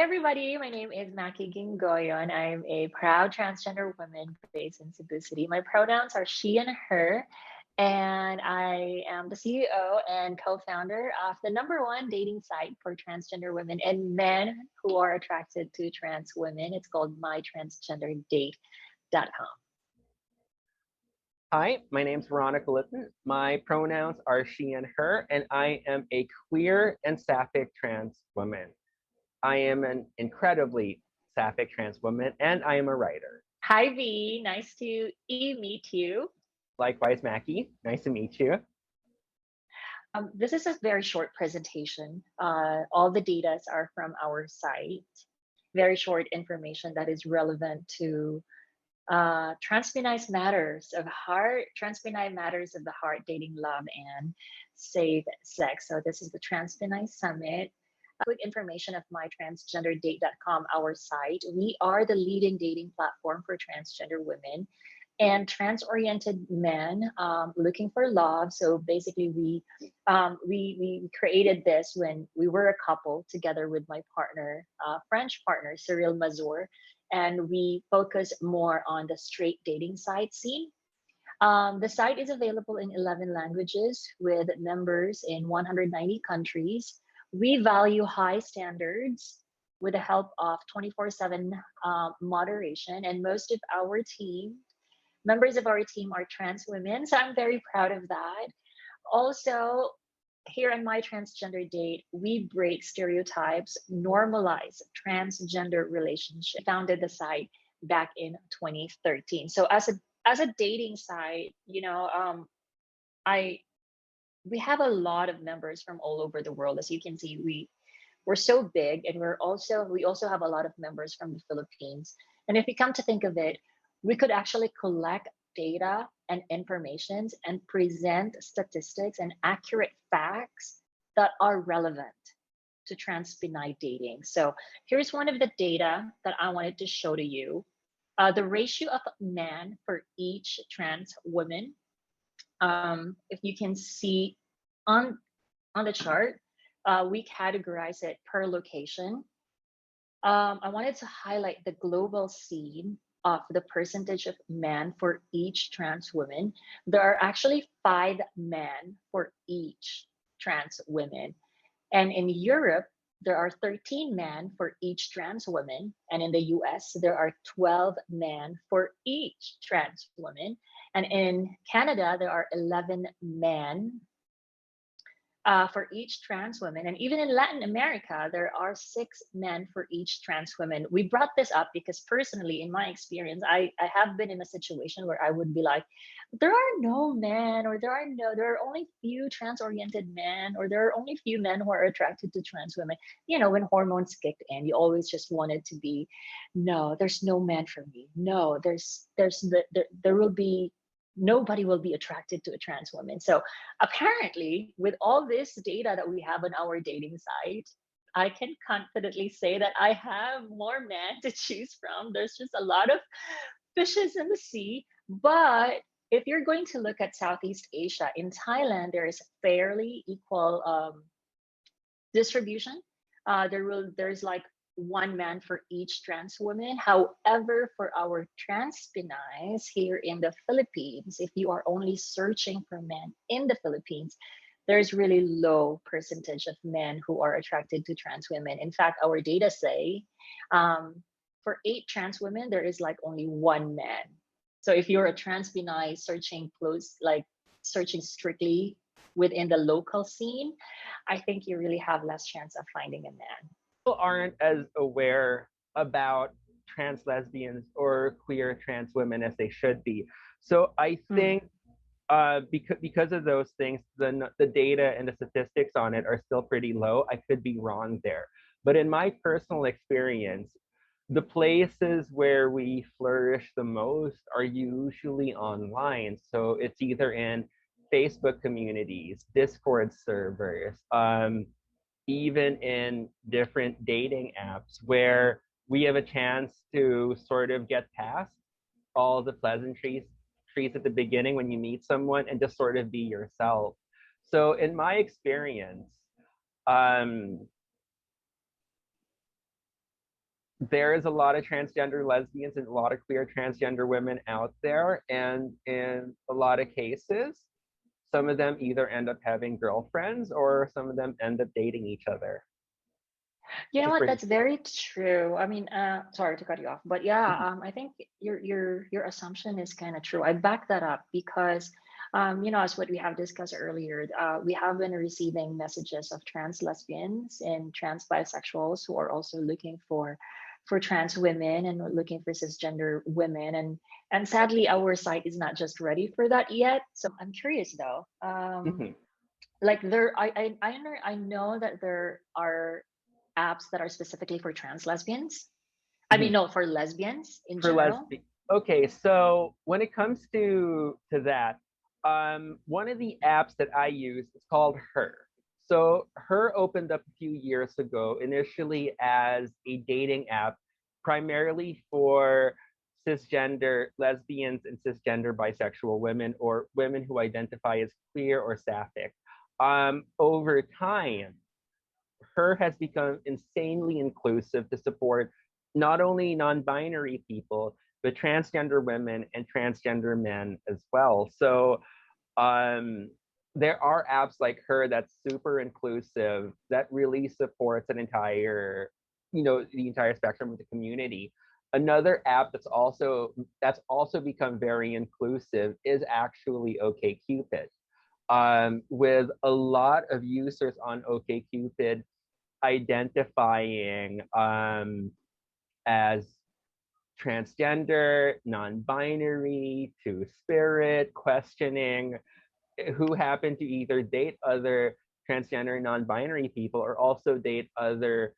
Everybody, my name is Maki Gingoyon. I'm a proud transgender woman based in Cebu City. My pronouns are she and her, and I am the CEO and co-founder of the number one dating site for transgender women and men who are attracted to trans women. It's called mytransgenderdate.com. Hi, my name's Veronica Litton. My pronouns are she and her, and I am a queer and sapphic trans woman. I am an incredibly sapphic trans woman, and I am a writer. Hi, V. Nice to meet you. Likewise, Maki, nice to meet you. This is a very short presentation. All the data are from our site. Very short information that is relevant to transfeminized matters of heart, transfeminized matters of the heart, dating, love, and safe sex. So this is the Transfeminized Summit. Quick information of mytransgenderdate.com, our site. We are the leading dating platform for transgender women and trans-oriented men looking for love. So basically, we created this when we were a couple together with my partner, French partner, Cyril Mazur, and we focus more on the straight dating site scene. The site is available in 11 languages with members in 190 countries. We value high standards with the help of 24/7 moderation, and most of our team, members of our team are trans women, so I'm very proud of that. Also, here on My Transgender Date, we break stereotypes, normalize transgender relationship. Founded the site back in 2013. So as a dating site, I we have a lot of members from all over the world. As you can see, we're so big, and we also have a lot of members from the Philippines. And if you come to think of it, we could actually collect data and informations and present statistics and accurate facts that are relevant to trans-benign dating. So here's one of the data that I wanted to show to you. The ratio of men for each trans woman. If you can see on the chart, we categorize it per location. I wanted to highlight the global scene of the percentage of men for each trans woman. There are actually 5 men for each trans woman. And in Europe, there are 13 men for each trans woman. And in the US, there are 12 men for each trans woman. And in Canada, there are 11 men for each trans woman. And even in Latin America, there are 6 men for each trans woman. We brought this up because personally, in my experience, I have been in a situation where I would be like, there are no men, or there are only few trans-oriented men, or there are only few men who are attracted to trans women. When hormones kicked in, you always just wanted to be, no, there's no man for me. No, there will be nobody will be attracted to a trans woman. So apparently, with all this data that we have on our dating site, I can confidently say that I have more men to choose from. There's just a lot of fishes in the sea. But if you're going to look at Southeast Asia, in Thailand, there is fairly equal distribution. There's like 1 man for each trans woman. However, for our trans here in the Philippines, if you are only searching for men in the Philippines, there's really low percentage of men who are attracted to trans women. In fact, our data say for 8 trans women, there is like only 1 man. So if you're a trans searching searching strictly within the local scene, I think you really have less chance of finding a man. People aren't as aware about trans lesbians or queer trans women as they should be. So I think because of those things, the data and the statistics on it are still pretty low. I could be wrong there. But in my personal experience, the places where we flourish the most are usually online. So it's either in Facebook communities, Discord servers, even in different dating apps where we have a chance to sort of get past all the pleasantries at the beginning when you meet someone and just sort of be yourself. So in my experience, there is a lot of transgender lesbians and a lot of queer transgender women out there, and in a lot of cases, some of them either end up having girlfriends or some of them end up dating each other, You which know is what? pretty That's cool. very true. I mean, sorry to cut you off, but yeah, Mhm. I think your assumption is kind of true. I back that up because, as what we have discussed earlier, we have been receiving messages of trans lesbians and trans bisexuals who are also looking for trans women and looking for cisgender women, and sadly, our site is not just ready for that yet. So I'm curious though. Mhm. Like I know that there are apps that are specifically for trans lesbians. I mean, Mhm. no, for lesbians in For general. lesbian. Okay, so when it comes to that, one of the apps that I use is called Her. So Her opened up a few years ago, initially as a dating app, primarily for cisgender lesbians and cisgender bisexual women or women who identify as queer or sapphic. Over time, Her has become insanely inclusive to support not only non-binary people but transgender women and transgender men as well. So um, there are apps like Her that's super inclusive that really supports an entire, the entire spectrum of the community. Another app that's also become very inclusive is actually OkCupid. With a lot of users on OkCupid identifying as transgender, non-binary, two-spirit, questioning, who happen to either date other transgender, non-binary people or also date other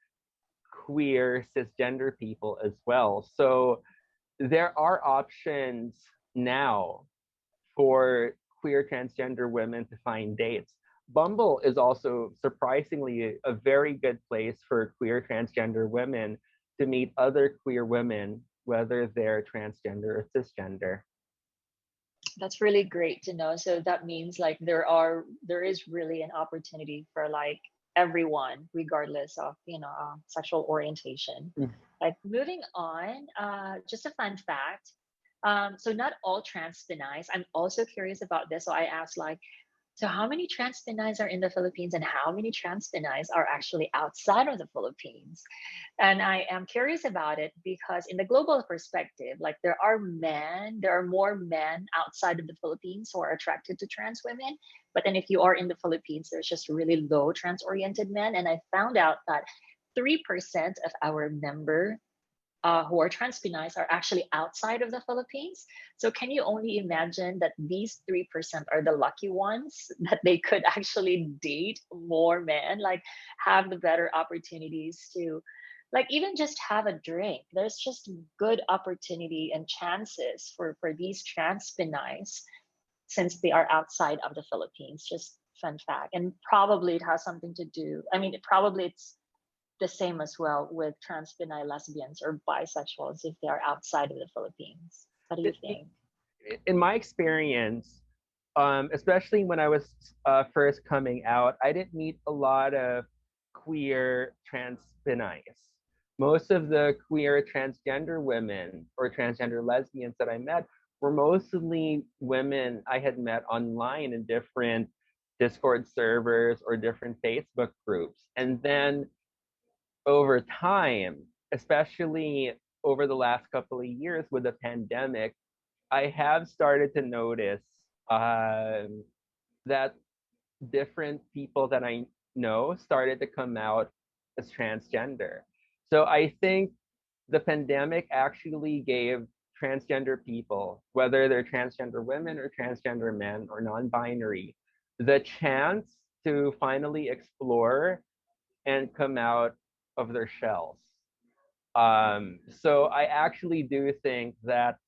queer, cisgender people as well. So there are options now for queer transgender women to find dates. Bumble is also surprisingly a very good place for queer transgender women to meet other queer women, whether they're transgender or cisgender. That's really great to know. So that means like there is really an opportunity for like everyone, regardless of sexual orientation. Like moving on, just a fun fact. So not all trans denies. I'm also curious about this. So I asked like, so, how many trans Pinays are in the Philippines, and how many trans Pinays are actually outside of the Philippines? And I am curious about it because, in the global perspective, like there are more men outside of the Philippines who are attracted to trans women. But then, if you are in the Philippines, there's just really low trans oriented men. And I found out that 3% of our who are trans are actually outside of the Philippines. So can you only imagine that these 3% are the lucky ones that they could actually date more men, like have the better opportunities to like even just have a drink. There's just good opportunity and chances for these trans since they are outside of the Philippines. Just fun fact. And probably it has something to do. I mean, probably it's the same as well with trans Pinay lesbians or bisexuals if they are outside of the Philippines. What do you think? In my experience, especially when I was first coming out, I didn't meet a lot of queer trans Pinays. Most of the queer transgender women or transgender lesbians that I met were mostly women I had met online in different Discord servers or different Facebook groups. And then over time, especially over the last couple of years with the pandemic, I have started to notice that different people that I know started to come out as transgender. So I think the pandemic actually gave transgender people, whether they're transgender women or transgender men or non binary, the chance to finally explore and come out of their shells. So I actually do think that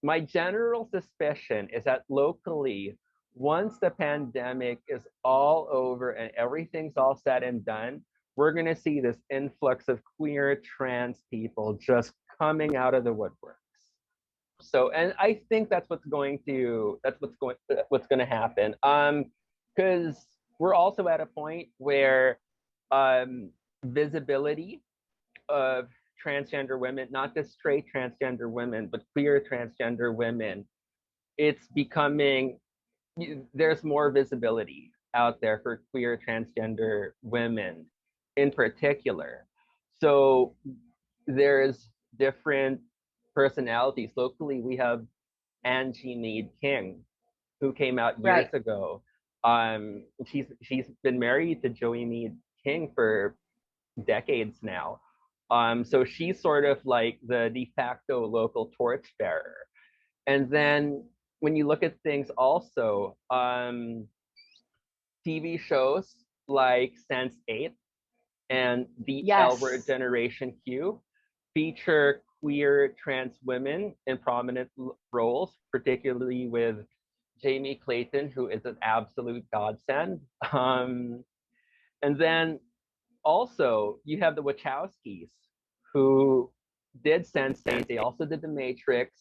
my general suspicion is that locally, once the pandemic is all over and everything's all said and done, we're going to see this influx of queer trans people just coming out of the woodworks. So, and I think that's what's going to happen. Because we're also at a point where visibility of transgender women, not just straight transgender women, but queer transgender women, it's becoming, there's more visibility out there for queer transgender women in particular. So there's different personalities. Locally, we have Angie Mead King, who came out years Right. ago. She's been married to Joey Mead King for decades now. So she's sort of like the de facto local torchbearer. And then when you look at things also, TV shows like Sense8 and the L Word Yes. Generation Q feature queer trans women in prominent roles, particularly with Jamie Clayton, who is an absolute godsend. And then also you have the Wachowskis, who did Sense8. They also did The Matrix.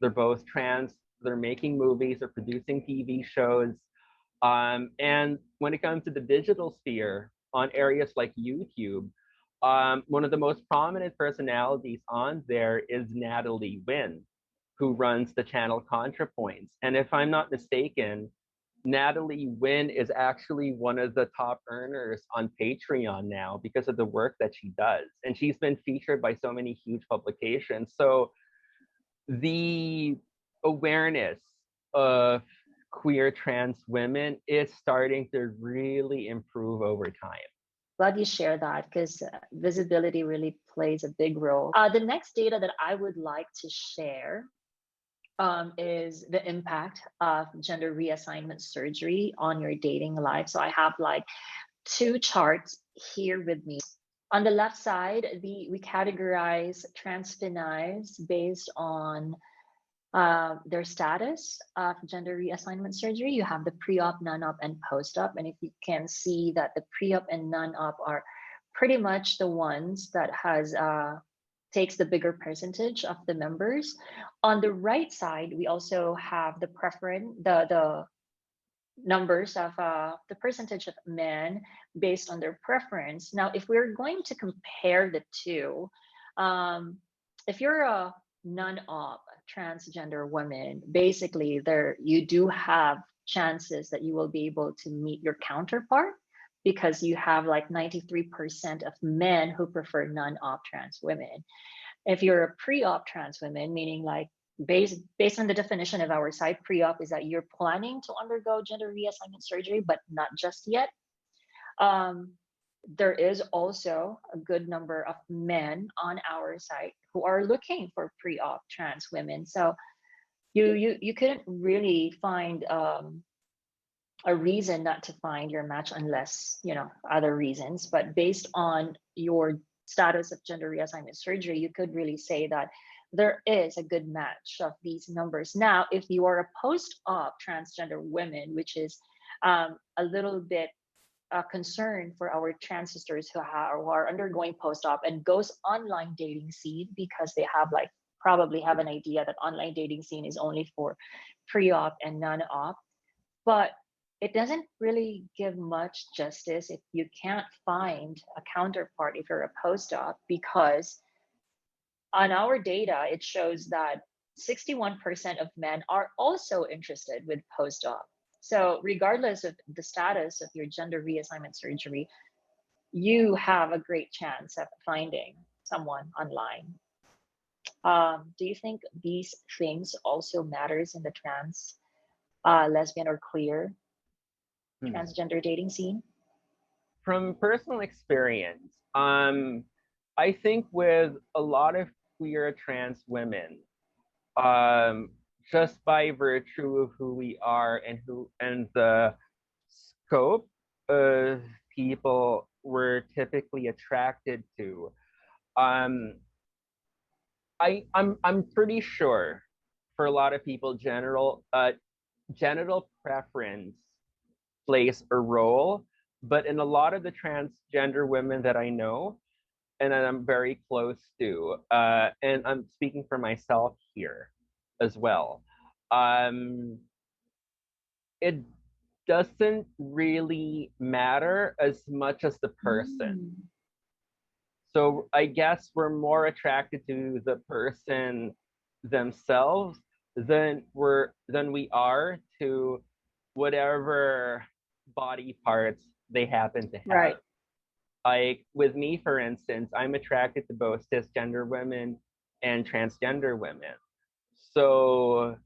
They're both trans. They're making movies. They're producing TV shows. And when it comes to the digital sphere, on areas like YouTube, one of the most prominent personalities on there is Natalie Wynn, who runs the channel ContraPoints. And if I'm not mistaken, Natalie Wynn is actually one of the top earners on Patreon now because of the work that she does. And she's been featured by so many huge publications. So the awareness of queer trans women is starting to really improve over time. Glad you share that because visibility really plays a big role. The next data that I would like to share is the impact of gender reassignment surgery on your dating life. So I have like two charts here with me. On the left side, we categorize trans feminize based on their status of gender reassignment surgery. You have the pre-op, non-op, and post-op. And if you can see that the pre-op and non-op are pretty much the ones that has takes the bigger percentage of the members. On the right side, we also have the preference, the numbers of the percentage of men based on their preference. Now, if we're going to compare the two, um, if you're a non-op transgender woman, basically there you do have chances that you will be able to meet your counterpart because you have like 93% of men who prefer non-op trans women. If you're a pre-op trans woman, meaning like based on the definition of our side, pre-op is that you're planning to undergo gender reassignment surgery, but not just yet. Um, there is also a good number of men on our side who are looking for pre-op trans women. So you couldn't really find a reason not to find your match unless other reasons. But based on your status of gender reassignment surgery, you could really say that there is a good match of these numbers. Now, if you are a post-op transgender woman, which is a little bit concern for our trans sisters who are undergoing post-op and goes online dating scene because they have like probably have an idea that online dating scene is only for pre-op and non-op, but it doesn't really give much justice if you can't find a counterpart if you're a post-op, because on our data it shows that 61% of men are also interested with post-op. So regardless of the status of your gender reassignment surgery, you have a great chance of finding someone online. Do you think these things also matters in the trans, lesbian or queer transgender dating scene? From personal experience, I think with a lot of queer trans women, um, just by virtue of who we are and the scope of people we're typically attracted to, um, I'm pretty sure for a lot of people, genital preference plays a role, but in a lot of the transgender women that I know and that I'm very close to, and I'm speaking for myself here as well, um, it doesn't really matter as much as the person. Mm. So I guess we're more attracted to the person themselves than we are to whatever body parts they happen to have. Right. Like with me, for instance, I'm attracted to both cisgender women and transgender women. So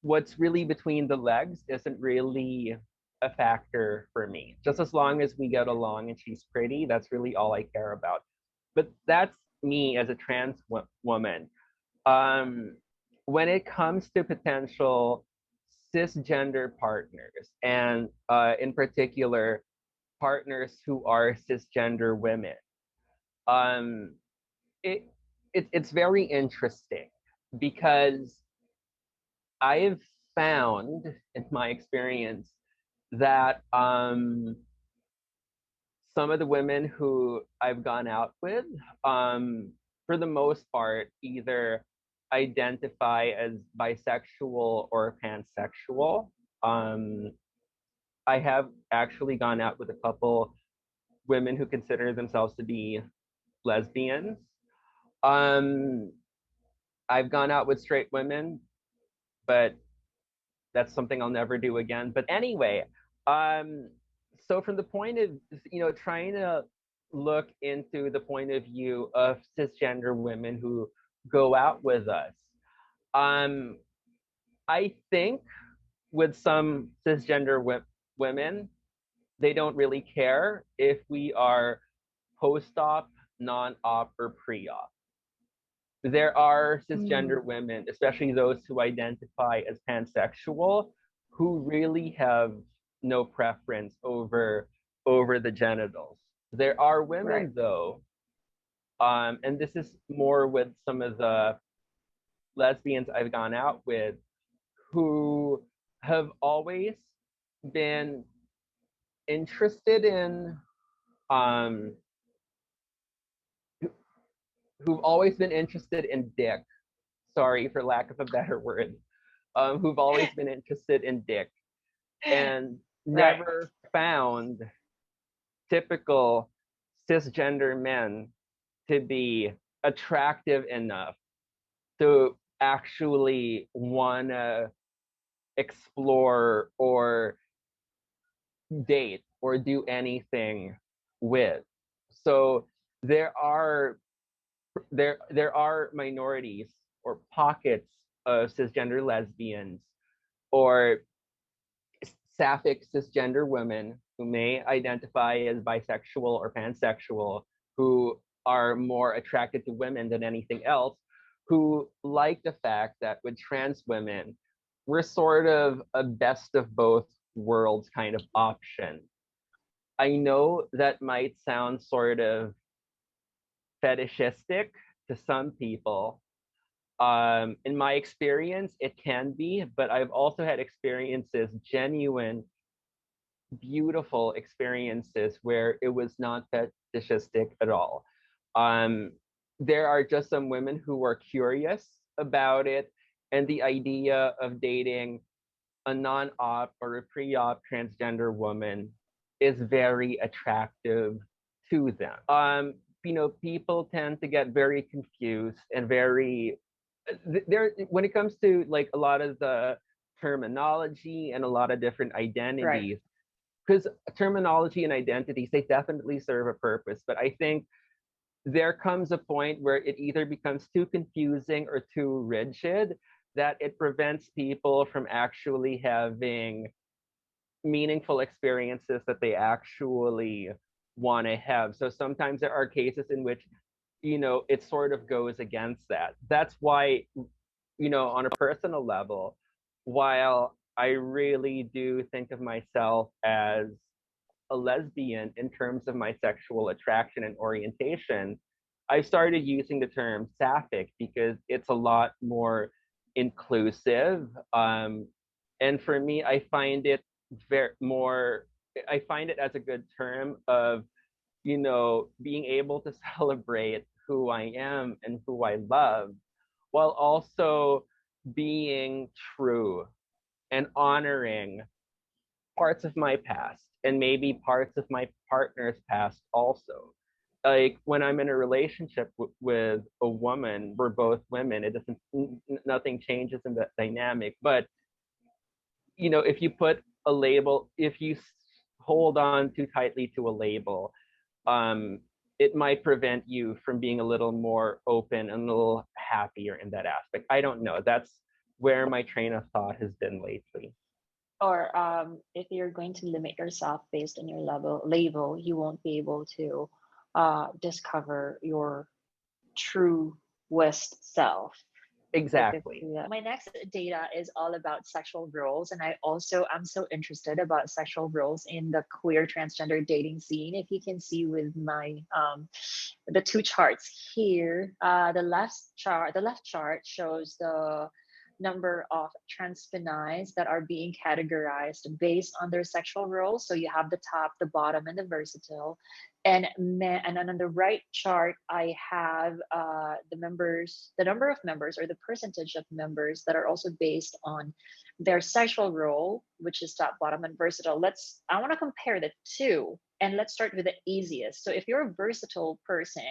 what's really between the legs isn't really a factor for me. Just as long as we get along and she's pretty, that's really all I care about. But that's me as a trans woman. Um, when it comes to potential cisgender partners, and in particular, partners who are cisgender women, um, it, it's very interesting because I've found in my experience that some of the women who I've gone out with, for the most part, either identify as bisexual or pansexual. Um, I have actually gone out with a couple women who consider themselves to be lesbians. Um, I've gone out with straight women, but that's something I'll never do again. But anyway, um, so from the point of trying to look into the point of view of cisgender women who go out with us, um, I think with some cisgender women, they don't really care if we are post-op, non-op, or pre-op. There are cisgender Mm. women, especially those who identify as pansexual, who really have no preference over the genitals. There are Right. women though, and this is more with some of the lesbians I've gone out with, who have always been interested in um who've always been interested in dick. Sorry for lack of a better word. Who've always been interested in dick and Right. never found typical cisgender men to be attractive enough to actually want to explore or date or do anything with. So there are there are minorities or pockets of cisgender lesbians or sapphic cisgender women who may identify as bisexual or pansexual, who are more attracted to women than anything else, who like the fact that with trans women, we're sort of a best of both worlds kind of option. I know that might sound sort of fetishistic to some people. In my experience, it can be, but I've also had experiences, genuine beautiful experiences where it was not fetishistic at all. Um, there are just some women who are curious about it, and the idea of dating a non-op or a pre-op transgender woman is very attractive to them. People tend to get very confused and very there when it comes to like a lot of the terminology and a lot of different Right. identities, because terminology and identities, they definitely serve a purpose, but I think there comes a point where it either becomes too confusing or too rigid that it prevents people from actually having meaningful experiences that they actually want to have. So sometimes there are cases in which it sort of goes against that. That's why, on a personal level, while I really do think of myself as a lesbian in terms of my sexual attraction and orientation, I started using the term sapphic because it's a lot more inclusive. And for me, I find it very more, I find it as a good term of, being able to celebrate who I am and who I love, while also being true and honoring parts of my past and maybe parts of my partner's past also. like when I'm in a relationship with a woman, we're both women. It doesn't, nothing changes in that dynamic. But if you put a label, if you hold on too tightly to a label, um, it might prevent you from being a little more open and a little happier in that aspect. I don't know. That's where my train of thought has been lately. Or if you're going to limit yourself based on your label, you won't be able to discover your true West self. If Exactly. my next data is all about sexual roles, and I'm so interested about sexual roles in the queer transgender dating scene. If you can see with my the two charts here, the left chart shows the number of trans feminines that are being categorized based on their sexual roles. So you have the top, the bottom, and the versatile. And then on the right chart, I have the number of members or the percentage of members that are also based on their sexual role, which is top, bottom, and versatile. I want to compare the two, and let's start with the easiest. So if you're a versatile person,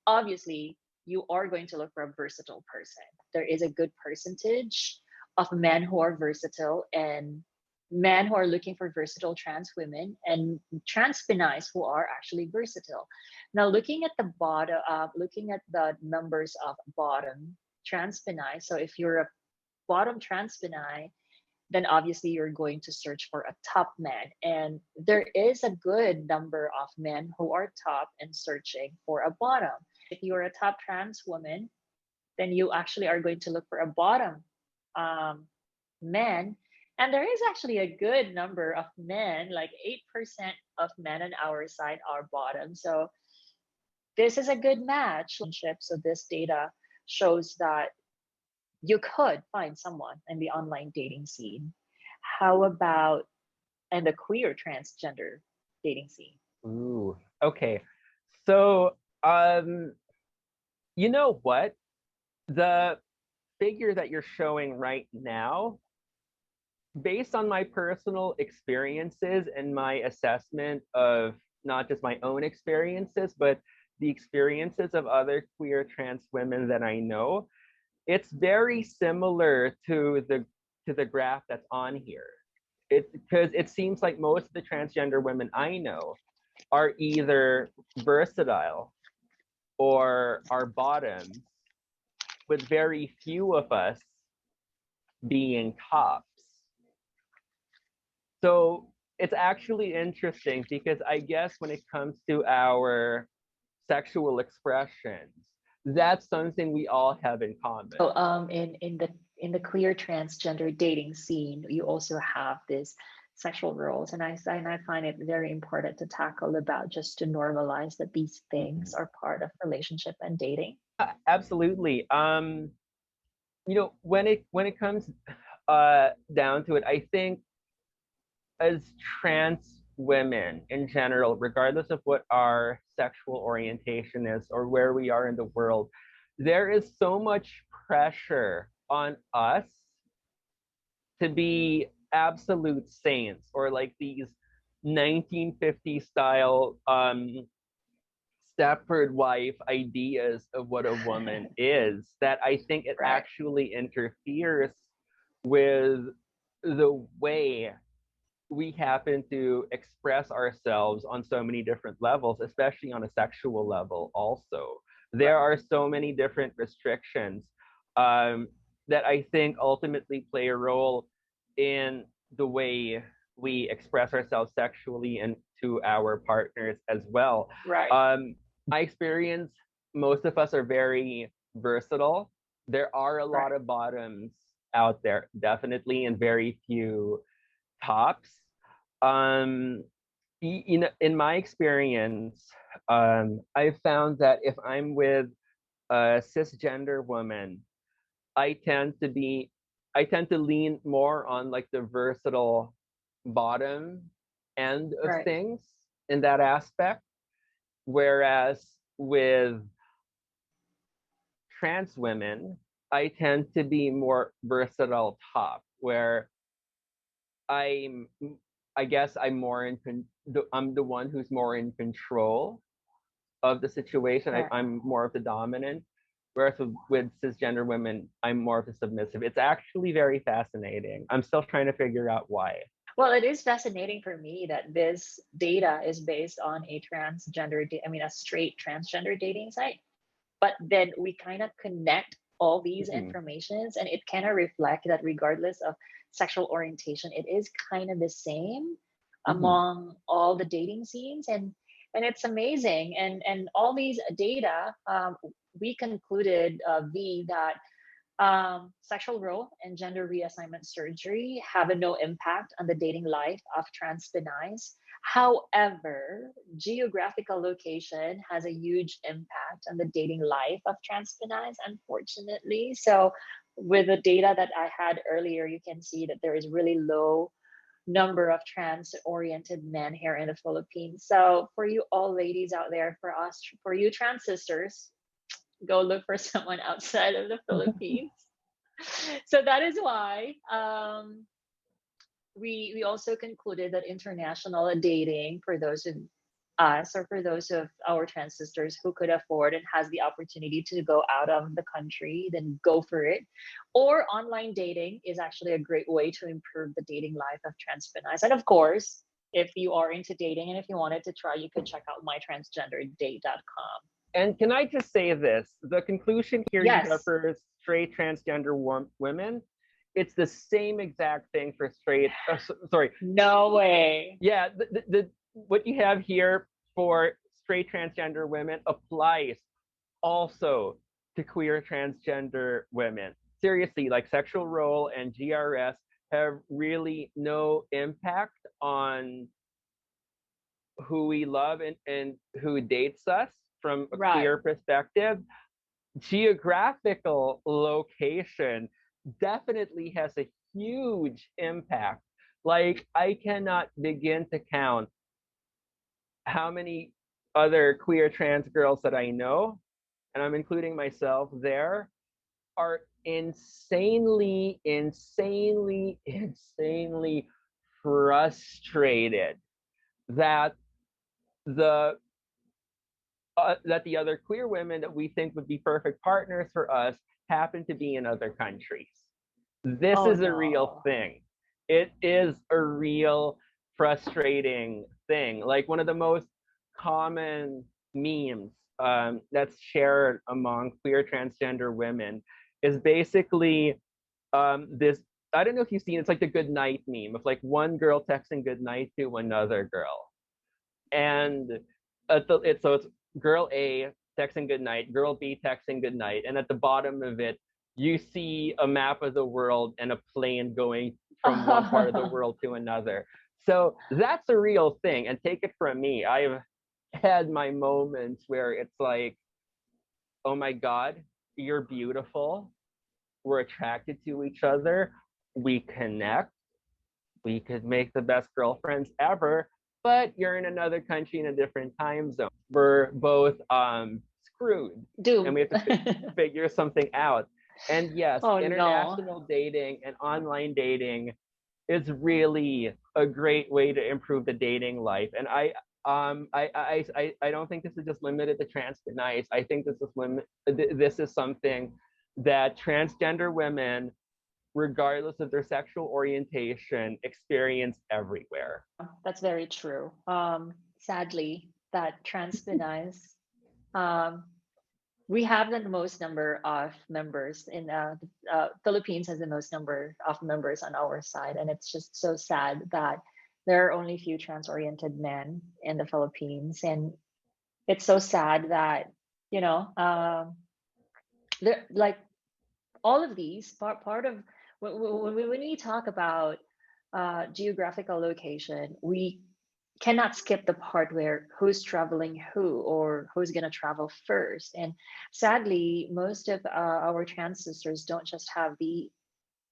obviously you are going to look for a versatile person. There is a good percentage of men who are versatile and men who are looking for versatile trans women and trans feminines who are actually versatile. Now, looking at the numbers of bottom trans feminine. So if you're a bottom trans feminine, then obviously you're going to search for a top man. And there is a good number of men who are top and searching for a bottom. If you're a top trans woman, then you actually are going to look for a bottom um, man. And there is actually a good number of men, like 8% of men on our side are bottom. So this is a good match. So this data shows that you could find someone in the online dating scene. How about in the queer transgender dating scene? Ooh. Okay. So, you know what? The figure that you're showing right now, based on my personal experiences and my assessment of not just my own experiences, but the experiences of other queer trans women that I know, it's very similar to the graph that's on here. It's because it seems like most of the transgender women I know are either versatile or are bottoms, with very few of us being tops. So it's actually interesting because I guess when it comes to our sexual expressions, that's something we all have in common. So in the queer transgender dating scene, you also have this sexual roles, and I find it very important to tackle about just to normalize that these things are part of relationship and dating. Absolutely. When it comes down to it, I think as trans women in general, regardless of what our sexual orientation is or where we are in the world, there is so much pressure on us to be absolute saints or like these 1950s style Stepford wife ideas of what a woman is, that I think it Right. actually interferes with the way we happen to express ourselves on so many different levels, especially on a sexual level also. There are so many different restrictions um, that I think ultimately play a role in the way we express ourselves sexually and to our partners as well. Right. My experience, most of us are very versatile. There are a lot Right. of bottoms out there, definitely, and very few tops. Um, in my experience, I've found that if I'm with a cisgender woman, I tend to be, I tend to lean more on like the versatile bottom end of Right. things in that aspect. Whereas with trans women, I tend to be more versatile top, where I'm I guess I'm more I'm the one who's more in control of the situation. Correct. I'm more of the dominant, whereas with cisgender women, I'm more of the submissive. It's actually very fascinating. I'm still trying to figure out why. Well, it is fascinating for me that this data is based on a I mean, a straight transgender dating site. But then we kind of connect all these Mhm. informations, and it kind of reflect that regardless of sexual orientation, it is kind of the same Mhm. among all the dating scenes, and it's amazing. And all these data, we concluded, V, that sexual role and gender reassignment surgery have a no impact on the dating life of trans benais. However, geographical location has a huge impact on the dating life of trans benais, unfortunately. So, with the data that I had earlier, you can see that there is really low number of trans oriented men here in the Philippines. So, for you all ladies out there, for you trans sisters, go look for someone outside of the Philippines. So that is why we also concluded that international dating for those of us, or for those of our trans sisters who could afford and has the opportunity to go out of the country, then go for it. Or online dating is actually a great way to improve the dating life of trans benais. And of course, if you are into dating and if you wanted to try, you could check out mytransgenderdate.com. And can I just say this? The conclusion here you have Yes. for straight transgender women, it's the same exact thing for straight. Sorry, No way. yeah. The what you have here for straight transgender women applies also to queer transgender women. Seriously, like sexual role and GRS have really no impact on who we love and who dates us from a Right. queer perspective. Geographical location definitely has a huge impact. Like, I cannot begin to count how many other queer trans girls that I know, and I'm including myself there, are insanely frustrated that the that the other queer women that we think would be perfect partners for us happen to be in other countries. This Oh is a real no. thing. It is a real frustrating thing. Like one of the most common memes that's shared among queer transgender women is basically this. I don't know if you've seen it's like the good night meme of like one girl texting good night to another girl and so it's girl A texting good night, girl B texting good night, and at the bottom of it, you see a map of the world and a plane going from one part of the world to another. So that's a real thing. And take it from me, I've had my moments where it's like, oh my God, you're beautiful. We're attracted to each other. We connect. We could make the best girlfriends ever, but you're in another country in a different time zone. We're both screwed and Doom. we have to figure something out. And yes, Oh no. international dating and online dating is really a great way to improve the dating life. And I don't think this is just limited to trans nice. I think this is something that transgender women regardless of their sexual orientation, experience everywhere. That's very true. Sadly, that trans benais, um, we have the most number of members in Philippines has the most number of members on our side, and it's just so sad that there are only few trans-oriented men in the Philippines, and it's so sad that you know like all of these part of when we talk about geographical location, we cannot skip the part where who's traveling who or who's going to travel first. And sadly, most of our trans sisters don't just have the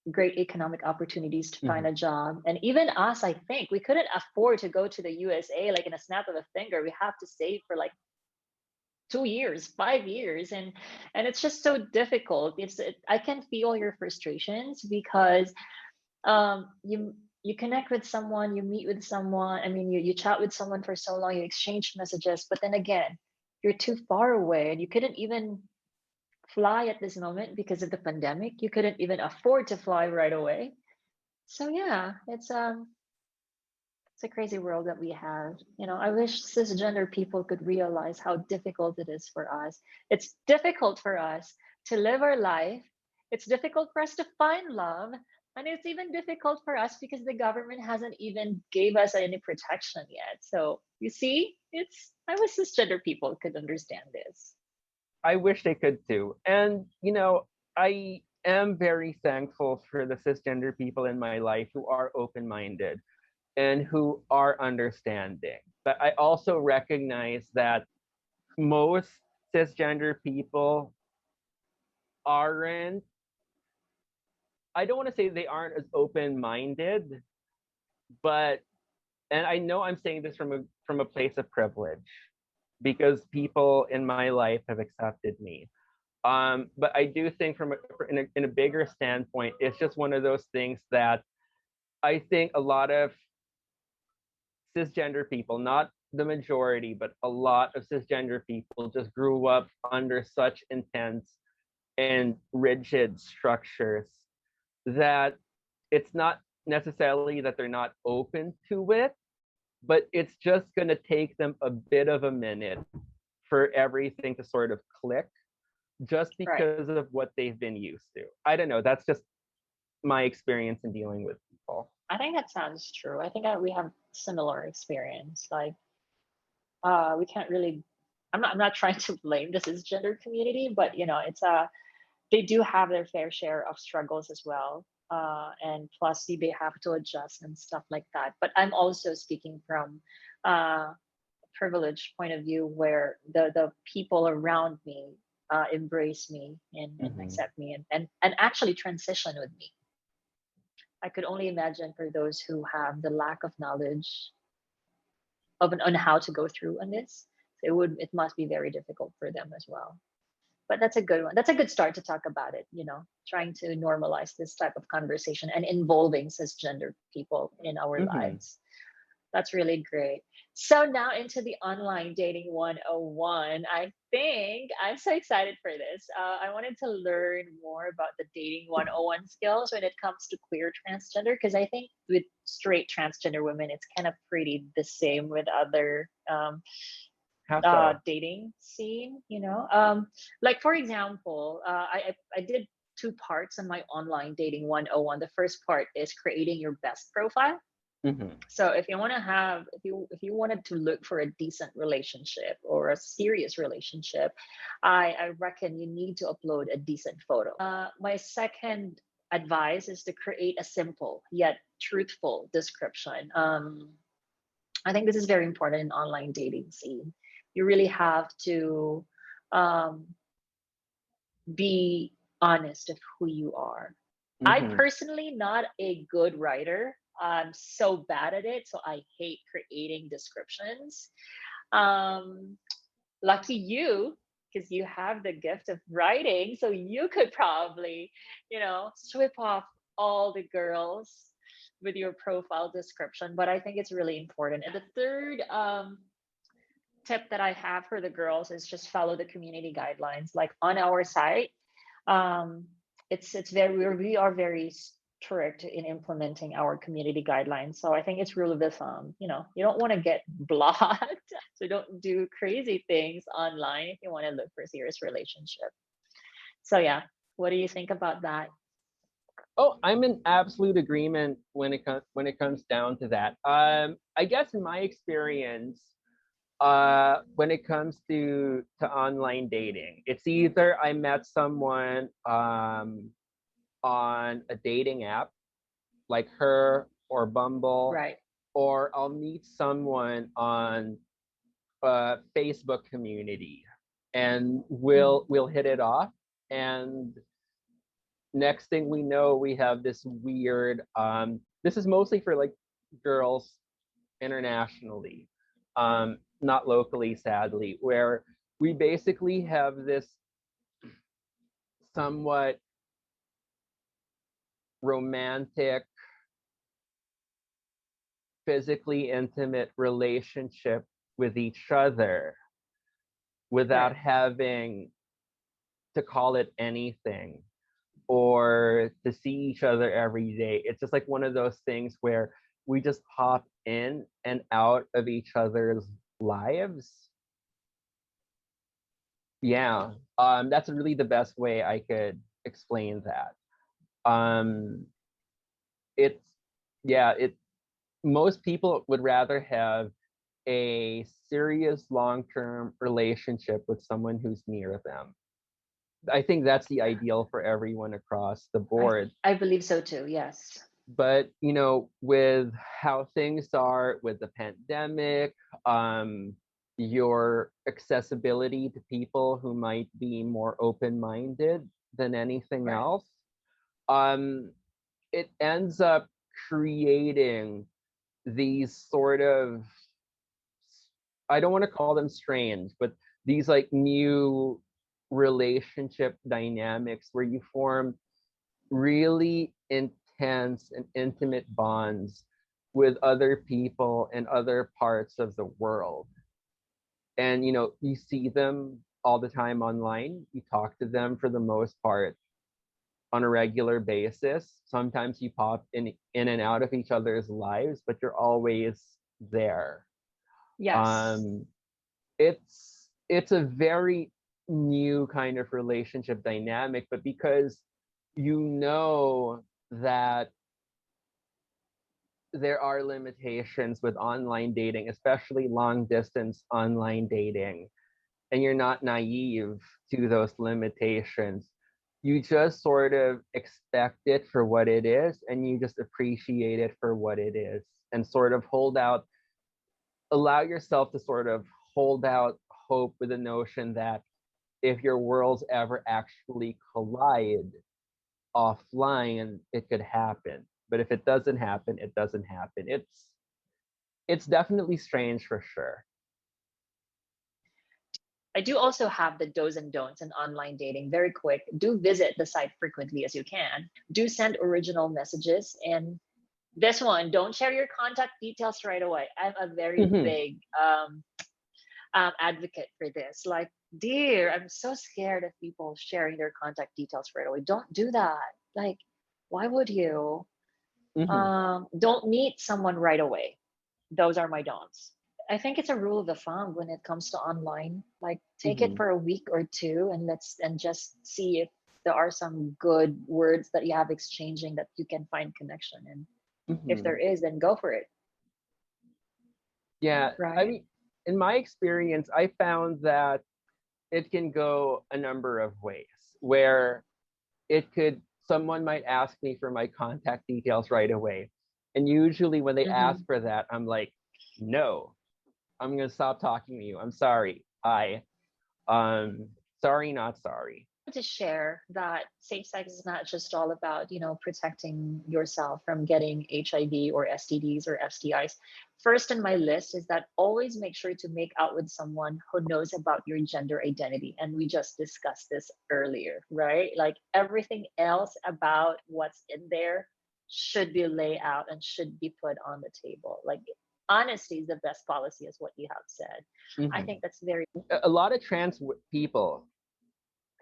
great economic opportunities to find Mhm. a job. And even us, I think we couldn't afford to go to the USA like in a snap of a finger. We have to save for like 2 years, 5 years, and it's just so difficult. I can feel your frustrations because you connect with someone, you meet with someone. I mean, you chat with someone for so long, you exchange messages, but then again, you're too far away and you couldn't even fly at this moment because of the pandemic. You couldn't even afford to fly right away. So yeah, it's a crazy world that we have. I wish cisgender people could realize how difficult it is for us. It's difficult for us to live our life. It's difficult for us to find love. And it's even difficult for us because the government hasn't even gave us any protection yet. So you see, I wish cisgender people could understand this. I wish they could too. And, I am very thankful for the cisgender people in my life who are open minded and who are understanding. But I also recognize that most cisgender people aren't, I don't want to say they aren't as open minded, but, and I know I'm saying this from a place of privilege because people in my life have accepted me. But I do think in a bigger standpoint, it's just one of those things that I think a lot of cisgender people, not the majority, but a lot of cisgender people just grew up under such intense and rigid structures that it's not necessarily that they're not open to it, but it's just going to take them a bit of a minute for everything to sort of click just Right. because of what they've been used to. I don't know. That's just my experience in dealing with people. I think that sounds true. I think we have similar experience. Like, we can't really. I'm not trying to blame the cisgender community, but it's they do have their fair share of struggles as well. And plus, they have to adjust and stuff like that. But I'm also speaking from a privileged point of view where the people around me embrace me and Mm-hmm. accept me and actually transition with me. I could only imagine for those who have the lack of knowledge on how to go through on this. It must be very difficult for them as well. But that's a good one. That's a good start to talk about it, trying to normalize this type of conversation and involving cisgender people in our Mm-hmm. lives. That's really great. So now into the online dating 101. I think I'm so excited for this. I wanted to learn more about the dating 101 skills when it comes to queer transgender, because I think with straight transgender women, it's kind of pretty the same with other How so? dating scene. Like for example, I did two parts on my online dating 101. The first part is creating your best profile. Mm-hmm. So if you want to have if you wanted to look for a decent relationship or a serious relationship, I reckon you need to upload a decent photo. My second advice is to create a simple yet truthful description. I think this is very important in online dating scene. You really have to um, be honest of who you are. I Mm-hmm. personally not a good writer. I'm so bad at it, so I hate creating descriptions. Um, Lucky you, because you have the gift of writing, so you could probably, sweep off all the girls with your profile description. But I think it's really important. And the third tip that I have for the girls is just follow the community guidelines. Like on our site, um, it's very we are very strict in implementing our community guidelines. So I think it's rule of the thumb. You don't want to get blocked, so don't do crazy things online if you want to look for a serious relationship. So yeah, what do you think about that? Oh, I'm in absolute agreement when it comes down to that. I guess in my experience, when it comes to online dating, it's either I met someone on a dating app like her or Bumble, Right. or I'll meet someone on a Facebook community, and Mm. we'll hit it off. And next thing we know, we have this weird. This is mostly for like girls internationally, not locally, sadly, where we basically have this somewhat romantic, physically intimate relationship with each other without Right. having to call it anything or to see each other every day. It's just like one of those things where we just pop in and out of each other's lives. Yeah. That's really the best way I could explain that. Um, it's yeah, it most people would rather have a serious long-term relationship with someone who's near them. I think that's the ideal for everyone across the I board. I believe so too. Yes. But with how things are with the pandemic, your accessibility to people who might be more open-minded than anything Right. else, um, it ends up creating these sort of, I don't want to call them strange, but these like new relationship dynamics where you form really intense and intimate bonds with other people in other parts of the world. And you see them all the time online. You talk to them for the most part on a regular basis. Sometimes you pop in and out of each other's lives, but you're always there. Yes. Um, it's a very new kind of relationship dynamic, but because that there are limitations with online dating, especially long distance online dating, and you're not naive to those limitations. You just sort of expect it for what it is, and you just appreciate it for what it is, and sort of allow yourself to sort of hold out hope with the notion that if your worlds ever actually collide offline, it could happen. But if it doesn't happen, it doesn't happen. It's definitely strange for sure. I do also have the do's and don'ts in online dating. Very quick. Do visit the site frequently as you can. Do send original messages. And this one, don't share your contact details right away. I'm a very Mm-hmm. big advocate for this. Like, dear, I'm so scared of people sharing their contact details right away. Don't do that. Like, why would you? Mm-hmm. Don't meet someone right away. Those are my don'ts. I think it's a rule of the thumb when it comes to online. Like, take it Mm-hmm. for a week or two, and just see if there are some good words that you have exchanging that you can find connection. And if Mm-hmm. there is, then go for it. Yeah, I Right. mean, in my experience, I found that it can go a number of ways where someone might ask me for my contact details right away. And usually when they ask Mm-hmm. for that, I'm like, no, I'm going to stop talking to you. I'm sorry. Um, sorry, not sorry. To share that safe sex is not just all about, protecting yourself from getting HIV or STDs or STIs. First in my list is that always make sure to make out with someone who knows about your gender identity. And we just discussed this earlier, right? Like everything else about what's in there should be laid out and should be put on the table. Like honesty is the best policy, is what you have said. I Mm-hmm. think that's very A lot of people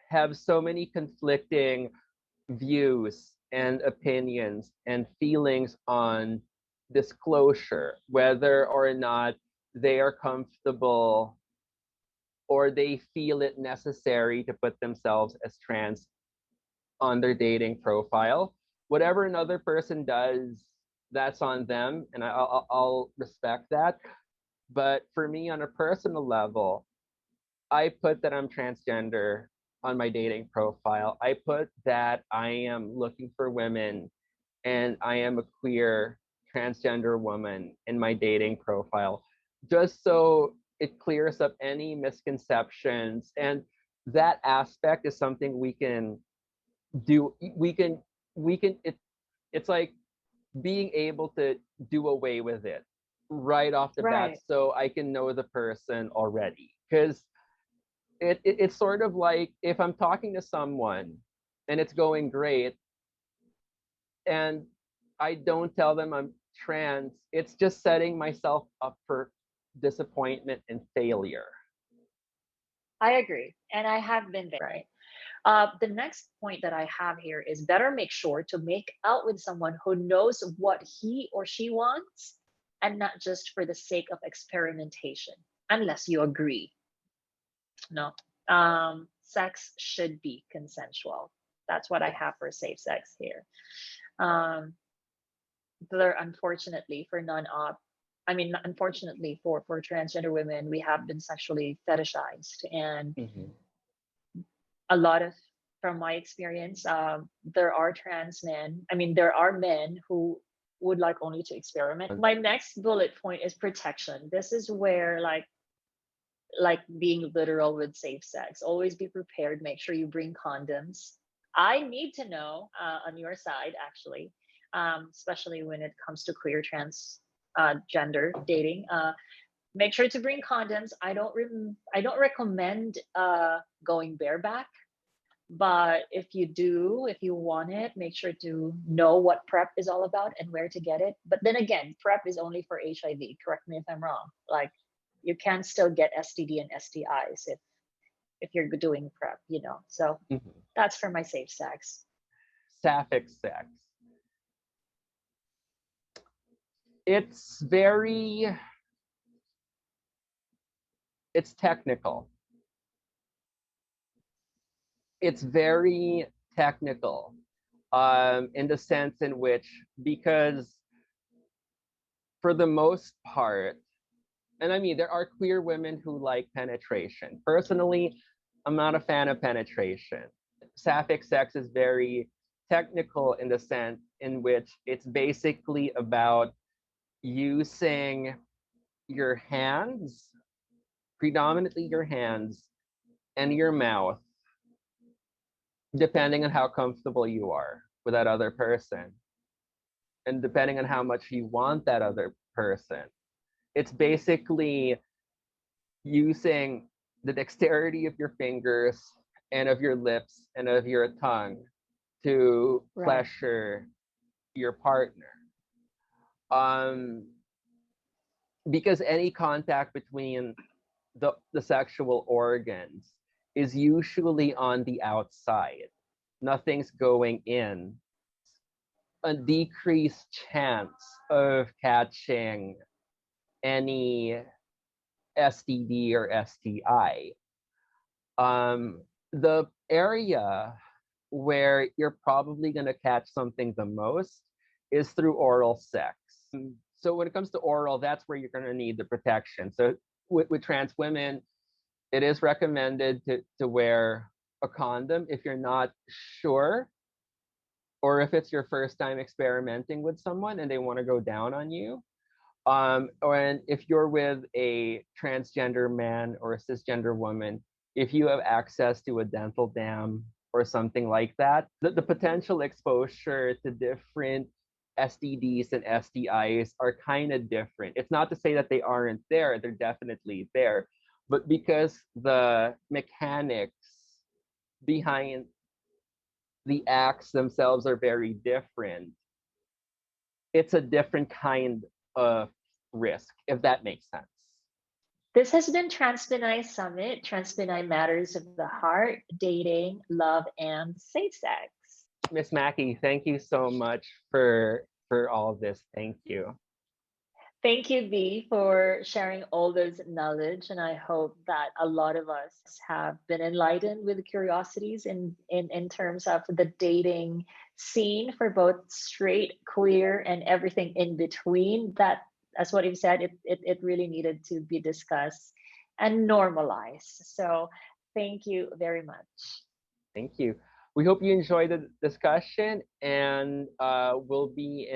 have so many conflicting views and opinions and feelings on disclosure, whether or not they are comfortable or they feel it necessary to put themselves as trans on their dating profile. Whatever another person does, that's on them, and I'll respect that. But for me, on a personal level, I put that I'm transgender on my dating profile. I put that I am looking for women and I am a queer transgender woman in my dating profile, just so it clears up any misconceptions. And that aspect is something we can do. It's like being able to do away with it right off the bat right. so I can know the person already. Because it's sort of like if I'm talking to someone and it's going great and I don't tell them I'm trans, it's just setting myself up for disappointment and failure. I agree. And I have been there, right? The next point that I have here is better make sure to make out with someone who knows what he or she wants and not just for the sake of experimentation, unless you agree. No. Sex should be consensual. That's what I Yes. have for safe sex here. Um, there, unfortunately, for non-op, I mean, unfortunately for transgender women, we have been sexually fetishized, and Mm-hmm. a lot of, from my experience, there are trans men. I mean, there are men who would like only to experiment. My next bullet point is protection. This is where like being literal with safe sex. Always be prepared. Make sure you bring condoms. I need to know on your side, actually, especially when it comes to queer trans gender dating. Make sure to bring condoms. I don't recommend going bareback, but if you do, if you want it, make sure to know what PrEP is all about and where to get it. But then again, PrEP is only for HIV. Correct me if I'm wrong. Like you can still get STD and STIs if you're doing PrEP, you know. So Mm-hmm. that's for my safe sex. Sapphic sex. It's very, it's technical. It's very technical in the sense in which, because for the most part, and I mean, there are queer women who like penetration. Personally, I'm not a fan of penetration. Sapphic sex is very technical in the sense in which it's basically about using your hands, predominantly your hands, and your mouth, depending on how comfortable you are with that other person, and depending on how much you want that other person. It's basically using the dexterity of your fingers and of your lips and of your tongue to Right. pleasure your partner. Um, because any contact between the sexual organs is usually on the outside. Nothing's going in. A decreased chance of catching any STD or STI. The area where you're probably going to catch something the most is through oral sex. So when it comes to oral, that's where you're going to need the protection. So with trans women, it is recommended to wear a condom if you're not sure, or if it's your first time experimenting with someone and they want to go down on you. Or if you're with a transgender man or a cisgender woman, if you have access to a dental dam or something like that, the potential exposure to different STDs and STIs are kind of different. It's not to say that they aren't there, they're definitely there. But because the mechanics behind the acts themselves are very different, it's a different kind of risk, if that makes sense. This has been Transpennine Summit, Transpennine Matters of the Heart, Dating, Love, and Safe Sex. Miss Maki, thank you so much for all this. Thank you. Thank you, V, for sharing all this knowledge. And I hope that a lot of us have been enlightened with the curiosities in terms of the dating scene for both straight, queer, and everything in between. That, as what you've said, it really needed to be discussed and normalized. So thank you very much. Thank you. We hope you enjoyed the discussion, and we'll be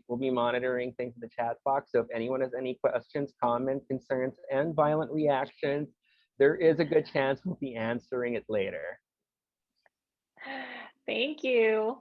monitoring things in the chat box. So if anyone has any questions, comments, concerns, and violent reactions, there is a good chance we'll be answering it later. Thank you.